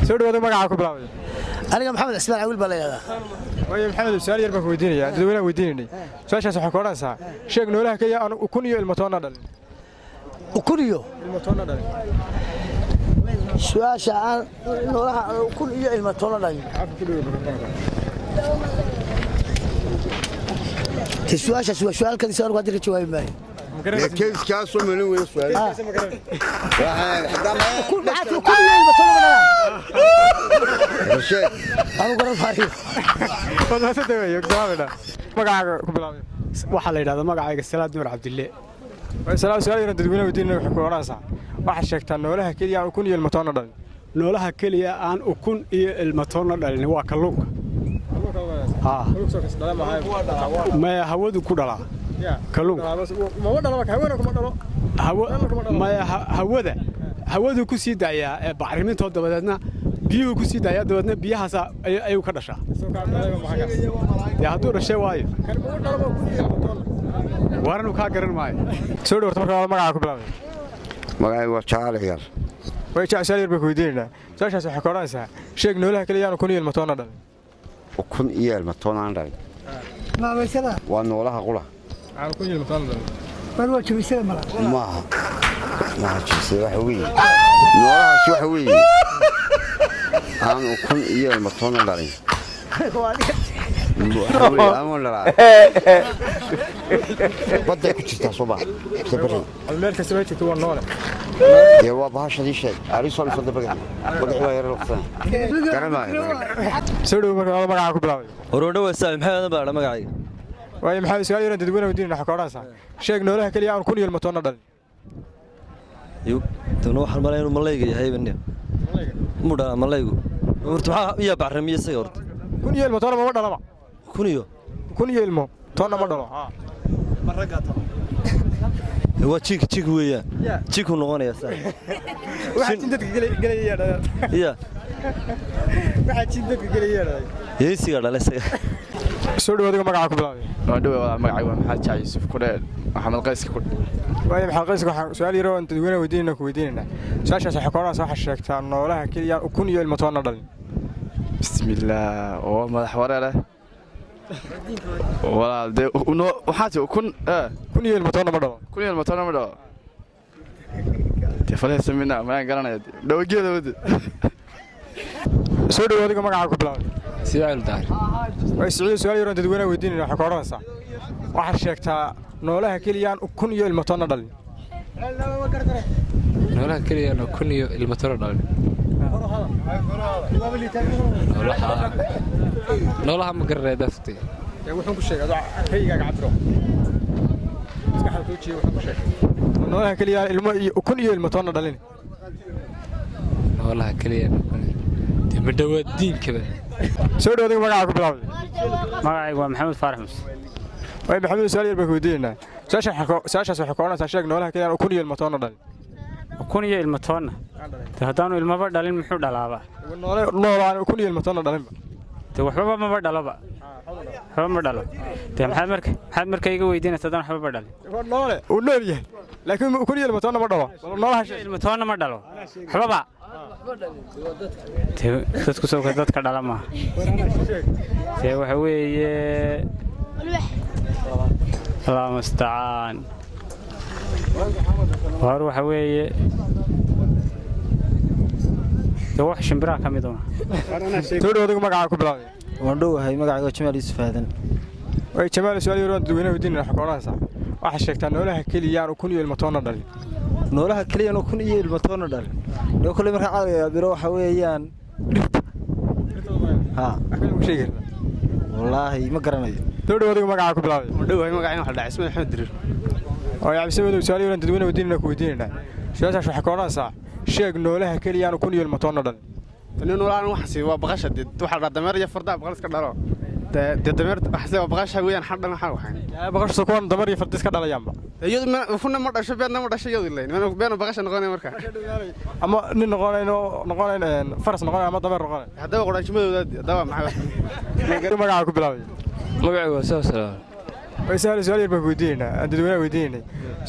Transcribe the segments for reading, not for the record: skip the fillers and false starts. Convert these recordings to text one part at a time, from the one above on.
soo dhawaada magacaaga ku bilaabay aniga maxamed ismaan awil baa la yiraahdaa way maxamed su'aal yar baan ku weydiinayaa dadweynaha weydiinayay su'aashaas waxa ka oranaysaa sheeg noolaha kaliya aan ukun iyo ilmo toona dhalin ukun iyo ilmo toona dhalin su'aasha aan noolaha ukun iyo ilmo toona dhalin تسواشة سؤال كذي صار قادر تجاوب معي. كيف كاسو من وين سؤال؟ كل معك كل يوم بطلع ولا. رشيد. أنا قرر فاري. والله سدوي يقدامنا. مقعد كبلامي. وحلا إذا مقعد السلام نور عبد الله. السلام سؤال يرد تقولنا ودينا حكوا راسها. واحد شكت إنه لها كلية أكون هي المطانة دل. نولها كلية أن أكون هي المطانة دل هو كلوك. ما هودو كودلا كلون ما ودا لك هوانا كما دلو ما هودو كسي دايا بعرمنتو دبدنا بيو كسي دايا دبدنا بيهاس ايو كدشا يا هدو رشي واي وارنو كا غرن ماي سو دورت marka magaca ku bilaabay magacay waa Jaalayaal way jacayl bay ku weydiinayna saashaas waxa ka oranaysaa sheeg noolaha kaliya aan kun iyo ilmo toona dhalin ukun iyo ilmo toona dhalin ما بيسلا. waa noolaha qula aan kun iyo ilmo toona dhalin ما شو بيسلا ملا. ما jibse waxa weey noolahaas waxa weey aan ukun iyo ilmo toona dhalin بدي كنت تصبح سبري الملك سويتي تو النور يا وابها شدي شيء عريس ولا فضل بقى بقى غير الوقت كلام سودو marka magaca ku bilaabay ورودو وسام maxay baad magacay way maxay su'aal yar dadweynaha weydiinayna waxa ka oranaysaa sheeg noolaha kaliya aan kun iyo ilmo toona dhalin yu tano waxaan maleeyo malayga yahay bani muda malaygu horta waxa iyo bacrimiye isaga horta kun iyo ilmo toona ma dhalaba kun iyo ilmo toona ma dhalo ha waa jig weeyaan jig uu noqonaya saa waxa dadka galaya ya waxa dadka galaya yeesiga dhalay isaga soo dhawaada magaca ku bilaabay waa dhawaada magacayga maxamed jaa Yuusuf Kudheel Maxamed Qays ku way maxamed qays waxa su'aal yar oo dadweynaha weydiinayna ku weydiinayna su'aashaas waxa ka oranaysaa waxa sheegtaa noolaha kaliya kun iyo ilmo toona dhalin bismillaah oo madax wareele walaal de waxaad kun kun iyo ilmo toona ma dhalo kun iyo ilmo toona ma dhalo tafadhal samina ma garanay dhawageeda wada soo dhawaada magaca ku bilaabay siyaal daar way su'aal yar oo dadweynaha weydiinayna waxa ka oranaysaa waxa sheegtaa noolaha kaliya kun iyo ilmo toona dhalin noolaha kaliya kun iyo ilmo toona dhalin noolaha ma garanay daftay wuxuu ku sheegay hayga cabiro iska xal ku jiyo wuxuu ku sheegay noolaha kaliya ilmo kun iyo ilmo toona dhalin noolaha kaliya ma dhawaad diinkaba soo dhawaada magaca ku bilaabay magacaygu waa maxamed faarax mus way maxamed su'aal yar baa ku weydiinayna saashaas waxa ka oranaysaa sheeg noolaha kaliya kun iyo ilmo toona dhalin kun iyo ilmo toona haddaanu ilmaba dhalin muxuu dhalaaba noolaan kun iyo ilmo toona dhalin de waxba ma dhaloba waxba ma dhalo de maxaad marka iga weydiinaysaa haddaan waxba dhalin noole uu nool yahay laakiin kun iyo ilmo toona ma dhalo noolaha sheeg ilmo toona ma dhalo waxba dadku soo dadka dhala ma de waxa weeye Allah musta'an war waxa weeye wax shimbira kamid ah soo dhawaada magaca ku bilaabay waan dhowahay magacayga Jamaal Yuusuf Aadan way Jamaal su'aal yar oo dadweynaha weydiinayna waxa ka oranaysaa waxa sheegtaa noolaha kaliya kun iyo ilmo toona dhalin noolaha kaliya kun iyo ilmo toona dhalin loo kale marka caadiga biro waxa weeyaan ha ku sheegay wallahi ma garanayo soo dhawaada magaca ku bilaabay waan dhowahay magacayga waxa dhacay Ismaaciil Axmed Dirir oo yaabisay su'aal yar oo dadweynaha weydiinayna ku weydiinayna su'aashaas waxa ka oranaysaa sheeg noolaha kaliya kun iyo ilmo toona dhalin noolaan waxasi waa baqasha waxa la dameer iyo farda baqal iska dhalo dameer waxasi waa baqasha weeyaan xadhan waxa waxaan baqasha koon dameer iyo farda iska dhalayaanba iyadu ma kuna ma dhasho beedna ma dhasho iyadu leeyahay mana beena baqasha noqonay marka ama nin noqonayno faras noqonay ama dameer noqonay hadaba quraanjimadooda hadaba maxaa magaca ku bilaabay magacaygu waa salaam way su'aal yar baa ku weydiinayna dadweynaha weydiinayna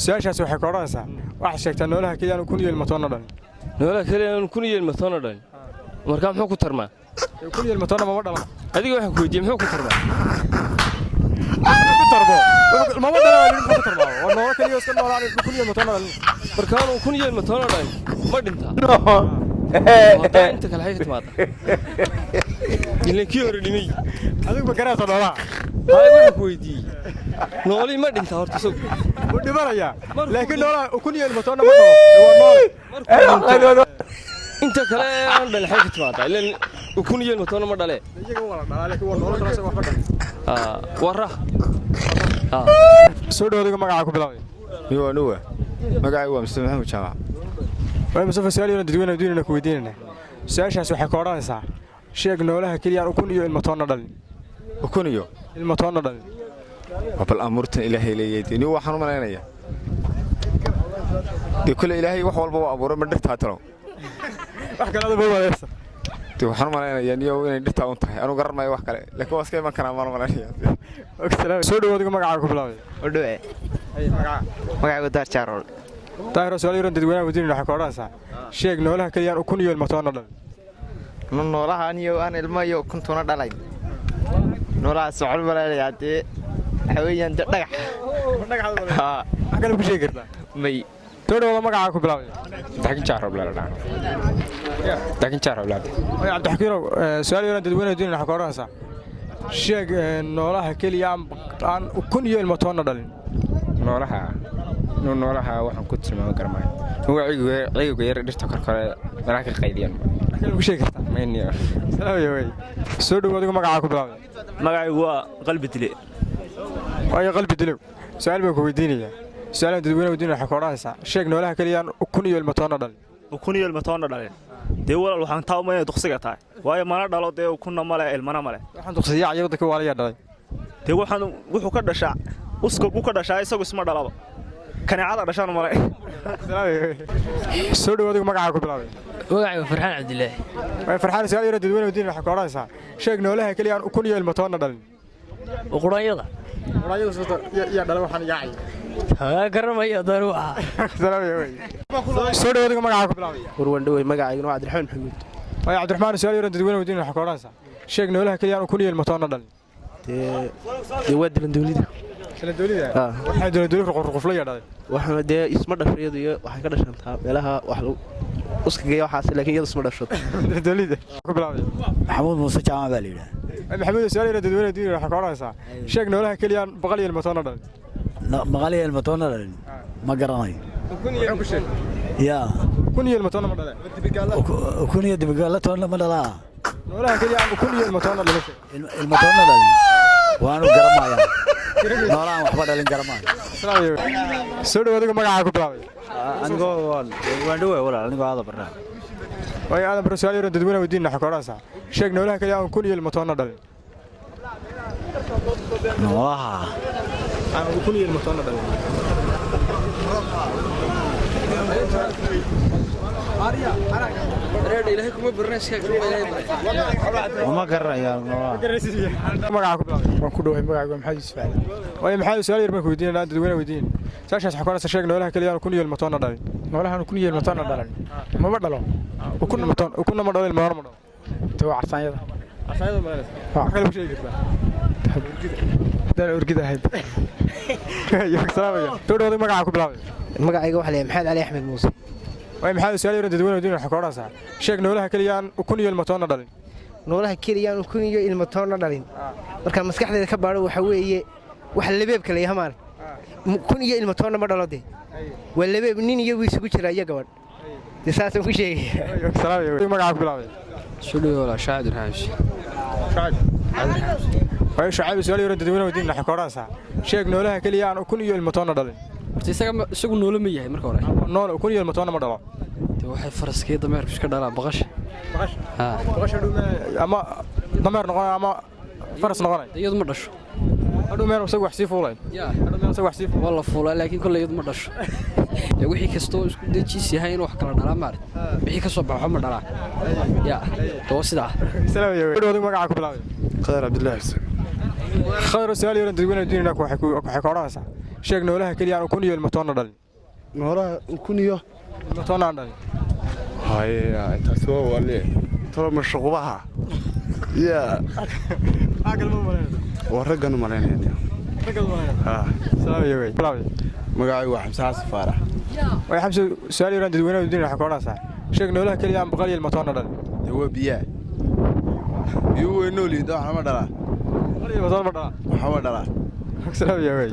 su'aashaas waxay ka oranaysaa waxa sheegtaa noolaha kaliya kun iyo ilmo toona dhalin noolaha kaliya kun iyo ilmo toona dhalin markaa muxuu ku tarmaa kun iyo ilmatoona ma dhalaa adiga waxaan ku weydiiyey muxuu ku tarmaa ku tarbo ma dhalaa ku tarbo waa noolo kaliya iska noolaan kun iyo ilmatoona dhalin markaa uu kun iyo ilmatoona dhalin ma dhintaa inta kale hay timaada ilaa kii hore dhimay adigu ma garaato noolaa hay waxaan ku weydiiyey nooli ma dhintaa horta soo u dhimanaya laakiin noolaa kun iyo ilmatoona ma dhalo waa nool inta kale aan dhalay hay timaada ilaa kun iyo ilmatoona ma dhale iyaga wala dhalaa laakiin waa noolo kala soo waxba dhalin wara soo dhawaadiga magaca ku bilaabay nuwa magacaygu waa Mustafa Maxamed Jaamac way Mustafa su'aal dadweyne diinna ku weydiinayna su'aashaas waxay ka oranaysaa sheeg noolaha kaliya kun iyo ilmatoona dhalin kun iyo ilmatoona dhalin bal amurtan ilaahay leeyahay waxaan u maleynayaa kule ilaahay wax walba waa abuuray ma dhirtaa talo wax kale ma wadaaysa waxaan u maleynayaa inay dhirtaa u tahay anu garan maayo wax kale laakiin waa iska iman karaa ma maleynayaa soo dhawaadiga magaca ku bilaabay oo dhawe magacaygu daar jaarol taayro su'aal dadweyne wadiin waxa ka oranaysaa sheeg noolaha kaliya kun iyo ilmatoona dhalin noolaha aniyo aan ilmo iyo kuntuna dhalay noolaha socol maleynayaa حويان دغح ها كان ku sheegi kartaa may toodooda magaca ku bilaabay dakin jaarab la dhaana dakin jaarab la ay abdi xakiiro su'aal yar dadweyne diin waxa ka oranaysaa sheeg noolaha kaliya aan kun iyo ilmatoona dhalin noolaha waxaan ku tilmaami karmaa wacyigu yar dhirta korkore marka qaydiyaan kan ku sheegi kartaa mayniyo salaam way soo dhawaadiga magaca ku bilaabay magacaygu waa qalbi dile ay qalbi dilow su'aal baan ku weydiinayaa su'aal dadweyne wadiin waxa ka oranaysaa sheeg noolaha kaliya kun iyo ilmatoona dhalin kun iyo ilmatoona dhalin dee walaal waxaan taa uma duqsiga tahay waayo mana dhalo dee kunna male ilmana male waxaan duqsiyaa ayada ka waalaya dhalay dee waxaan wuxuu ka dhashaa uska ku ka dhashaa isagu isma dhalaba kaneecada dhashaan male soo dhawaadiga magaca ku bilaabay magacaygu Farxaan Cabdilaahi way Farxaan su'aal yar dadweyne wadiin waxa ka oranaysaa sheeg noolaha kaliya kun iyo ilmatoona dhalin quraayada يا دلو waxaan yaacay ha garamaya daruuxa soo dhawaadiga magaca ku bilaabay warwan dhawey magacaygu waa Cabdiraxmaan Maxamuud way Cabdiraxmaan su'aal yar dadweyne wadiin waxa ka oranaysaa sheeg noolaha kaliya kun iyo ilmatoona dhalin waa dilan dawladda waxay dawladdu qofla yadhay waxaan dee isma dhafriyadu iyo waxay ka dhashantaa meelaha wax lagu uskageeyo waxaas laakiin iyadu isma dhasho dawladda ku bilaabay Maxamuud Muuse Jaamac baa leeyahay محمود سؤال يرد دوينه دين waxa ka oranaysaa sheeg noolaha kaliya boqol iyo ilmatoona dhalin boqol iyo ilmatoona dhalin ma garanayo kun iyo ku sheeg ya kun iyo ilmatoona ma dhalay kun iyo dibigaalatoona ma dhalaa noolaha kaliya kun iyo ilmatoona dhalin ilmatoona dhalin waanu garamaya noolaan waxba dhalin garamaya soo dhawaadiga magaca ku bilaabay anigoo waan dhawaa walaal anigoo aad barnaa way aad bar su'aal yar dadweyne wadiin waxa ka oranaysaa sheeg noolaha kaliya kun iyo ilmatoona dhalin noolaha aan kun iyo ilmatoona dhalin reer ilaahay kuma barnaamijka uma garanayo noolaha magaca ku bilaabay waan ku dhawahay magacaygu Maxamed Yuusuf Ali way maxay su'aal yar baan ku weydiinaa dadweyne wadiin saashaas waxa ka oranaysaa sheeg noolaha kaliya kun iyo ilmatoona dhalin noolahan kun iyo ilmatoona dhalin ma dhalo kun ma dhalin ma dhalo too carsaanyada asayda ma leeyahay waxa kale ku sheegi kartaa dad urgida ahayd ya salaamaya toodooda magaca ku bilaabay magacayga waxa la Maxamed Ali Axmed Muuse way maxay su'aal yar dadweyne wadiin waxa ka oranaysaa sheeg noolaha kaliya kun iyo ilmatoona dhalin noolaha kaliya kun iyo ilmatoona dhalin marka maskaxdeeda ka baaro waxa weeye wax labeebka la yahay kun iyo ilmatoona ma dhalo waa labeeb nin iyo wiis ugu jira iyaga gabadh disaasoo ku sheegay salaamaya magaca ku bilaabay شنو ولا شاهد الحاج way shacab su'aal yar dadweyne wadiin waxa ka oranaysaa sheeg noolaha kaliya kun iyo ilmatoona dhalin isagu noolo ma yahay marka hore nool kun iyo ilmatoona ma dhalo waxay faraskii dameerku iska dhalaa baqash ama dameer noqonay ama faras noqonay iyadu ma dhasho hadhow meel isagu wax sii fuulay isagu wax sii wala fuulay laakiin kulli iyadu ma dhasho wixii kastoo isku dejis yahay in wax kala dhalaa maarid wixii ka soo baxo ma dhalaa ya to sida salaamaya magaca ku bilaabay Khadar Abdullahi khadar su'aal yar dadweyne diinna waxa ka oranaysaa sheeg noolaha kaliya kun iyo ilmatoona dhalin noolaha kun iyo ilmatoona dhalin هاي تسوى ولا tolo mashquulaha يا عقل مو ملينا ورقنا ملينا رقل ملينا ها سلام يا وي بلاوي مقاعي واحد مساس فارح way xamso su'aal yar dadweynaha dunida waxa ka odhanaysaa sheeg noolaha kaliya aan boqol iyo ilmatoona dhalin هو بيا يو نولي ده ما دلا boqol iyo ilmatoona ma dhalaa ما دلا salaam ya way